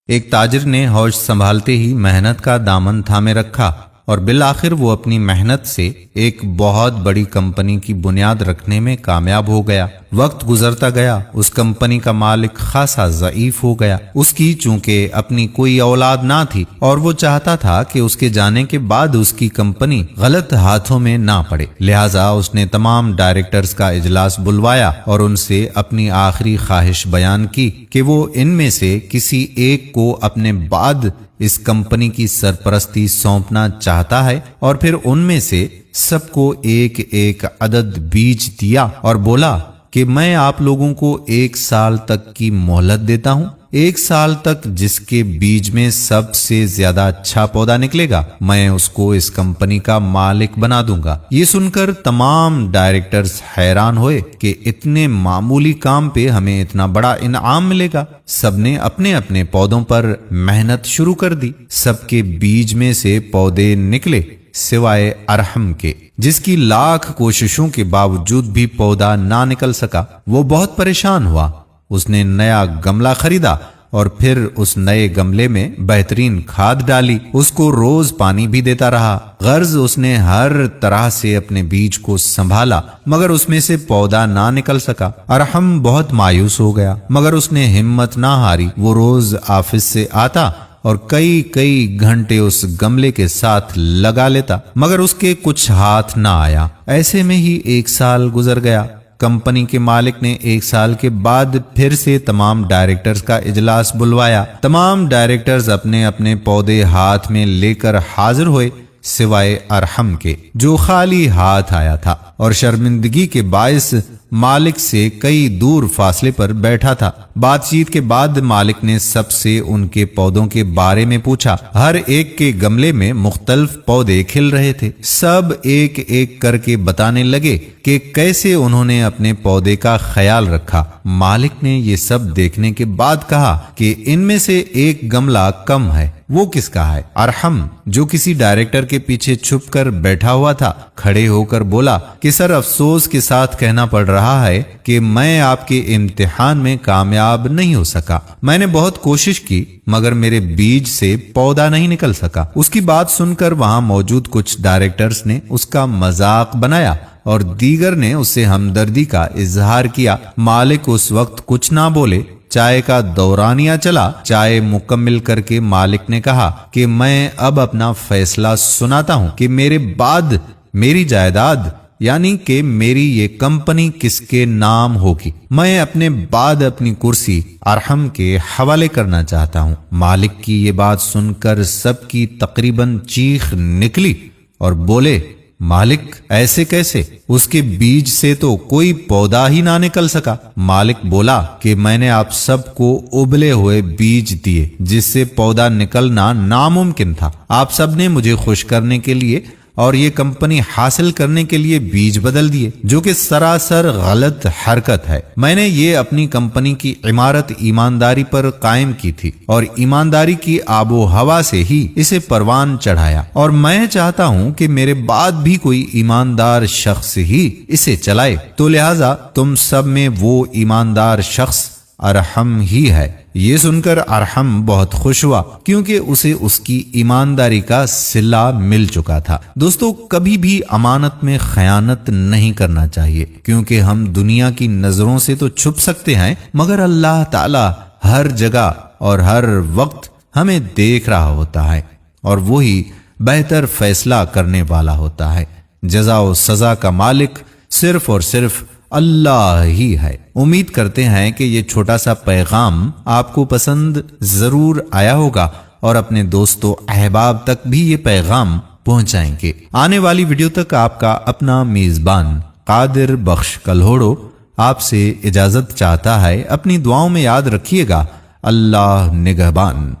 ایک تاجر نے ہوش سنبھالتے ہی محنت کا دامن تھامے رکھا اور بالآخر وہ اپنی محنت سے ایک بہت بڑی کمپنی کی بنیاد رکھنے میں کامیاب ہو گیا۔ وقت گزرتا گیا، اس کمپنی کا مالک خاصا ضعیف ہو گیا۔ اس کی چونکہ اپنی کوئی اولاد نہ تھی اور وہ چاہتا تھا کہ اس کے جانے کے بعد اس کی کمپنی غلط ہاتھوں میں نہ پڑے، لہٰذا اس نے تمام ڈائریکٹرز کا اجلاس بلوایا اور ان سے اپنی آخری خواہش بیان کی کہ وہ ان میں سے کسی ایک کو اپنے بعد اس کمپنی کی سرپرستی سونپنا چاہتا ہے، اور پھر ان میں سے سب کو ایک ایک عدد بیج دیا اور بولا کہ میں آپ لوگوں کو 1 سال تک کی مہلت دیتا ہوں۔ 1 سال تک جس کے بیج میں سب سے زیادہ اچھا پودا نکلے گا میں اس کو اس کمپنی کا مالک بنا دوں گا۔ یہ سن کر تمام ڈائریکٹرز حیران ہوئے کہ اتنے معمولی کام پہ ہمیں اتنا بڑا انعام ملے گا۔ سب نے اپنے اپنے پودوں پر محنت شروع کر دی۔ سب کے بیج میں سے پودے نکلے سوائے ارحم کے، جس کی لاکھ کوششوں کے باوجود بھی پودا نہ نکل سکا۔ وہ بہت پریشان ہوا۔ اس نے نیا گملہ خریدا اور پھر اس نئے گملے میں بہترین کھاد ڈالی، اس کو روز پانی بھی دیتا رہا۔ غرض اس نے ہر طرح سے اپنے بیج کو سنبھالا مگر اس میں سے پودا نہ نکل سکا۔ ارحم بہت مایوس ہو گیا مگر اس نے ہمت نہ ہاری۔ وہ روز آفس سے آتا اور کئی گھنٹے اس گملے کے ساتھ لگا لیتا مگر اس کے کچھ ہاتھ نہ آیا۔ ایسے میں ہی 1 سال گزر گیا۔ کمپنی کے مالک نے 1 سال کے بعد پھر سے تمام ڈائریکٹرز کا اجلاس بلوایا۔ تمام ڈائریکٹرز اپنے اپنے پودے ہاتھ میں لے کر حاضر ہوئے سوائے ارحم کے، جو خالی ہاتھ آیا تھا اور شرمندگی کے باعث مالک سے کئی دور فاصلے پر بیٹھا تھا۔ بات چیت کے بعد مالک نے سب سے ان کے پودوں کے بارے میں پوچھا۔ ہر ایک کے گملے میں مختلف پودے کھل رہے تھے۔ سب ایک ایک کر کے بتانے لگے کہ کیسے انہوں نے اپنے پودے کا خیال رکھا۔ مالک نے یہ سب دیکھنے کے بعد کہا کہ ان میں سے ایک گملہ کم ہے۔ وہ کس کا ہے؟ ارحم، جو کسی ڈائریکٹر کے پیچھے چھپ کر بیٹھا ہوا تھا، کھڑے ہو کر بولا کہ سر افسوس کے ساتھ کہنا پڑ رہا ہے کہ میں آپ کے امتحان میں کامیاب نہیں ہو سکا۔ میں نے بہت کوشش کی مگر میرے بیج سے پودا نہیں نکل سکا۔ اس کی بات سن کر وہاں موجود کچھ ڈائریکٹرز نے اس کا مذاق بنایا اور دیگر نے اس سے ہمدردی کا اظہار کیا۔ مالک اس وقت کچھ نہ بولے۔ چائے کا دورانیہ چلا۔ چائے مکمل کر کے مالک نے کہا کہ میں اب اپنا فیصلہ سناتا ہوں کہ میرے بعد میری جائیداد یعنی کہ میری یہ کمپنی کس کے نام ہوگی۔ میں اپنے بعد اپنی کرسی ارحم کے حوالے کرنا چاہتا ہوں۔ مالک کی یہ بات سن کر سب کی تقریباً چیخ نکلی اور بولے، مالک ایسے کیسے؟ اس کے بیج سے تو کوئی پودا ہی نہ نکل سکا۔ مالک بولا کہ میں نے آپ سب کو ابلے ہوئے بیج دیے جس سے پودا نکلنا ناممکن تھا۔ آپ سب نے مجھے خوش کرنے کے لیے اور یہ کمپنی حاصل کرنے کے لیے بیج بدل دیے، جو کہ سراسر غلط حرکت ہے۔ میں نے یہ اپنی کمپنی کی عمارت ایمانداری پر قائم کی تھی اور ایمانداری کی آب و ہوا سے ہی اسے پروان چڑھایا، اور میں چاہتا ہوں کہ میرے بعد بھی کوئی ایماندار شخص ہی اسے چلائے، تو لہٰذا تم سب میں وہ ایماندار شخص ارحم ہی ہے۔ یہ سن کر ارحم بہت خوش ہوا کیونکہ اسے اس کی ایمانداری کا صلہ مل چکا تھا۔ دوستو، کبھی بھی امانت میں خیانت نہیں کرنا چاہیے، کیونکہ ہم دنیا کی نظروں سے تو چھپ سکتے ہیں مگر اللہ تعالی ہر جگہ اور ہر وقت ہمیں دیکھ رہا ہوتا ہے اور وہی بہتر فیصلہ کرنے والا ہوتا ہے۔ جزا و سزا کا مالک صرف اور صرف اللہ ہی ہے۔ امید کرتے ہیں کہ یہ چھوٹا سا پیغام آپ کو پسند ضرور آیا ہوگا اور اپنے دوستوں احباب تک بھی یہ پیغام پہنچائیں گے۔ آنے والی ویڈیو تک آپ کا اپنا میزبان قادر بخش کلہوڑو آپ سے اجازت چاہتا ہے۔ اپنی دعاؤں میں یاد رکھیے گا۔ اللہ نگہبان۔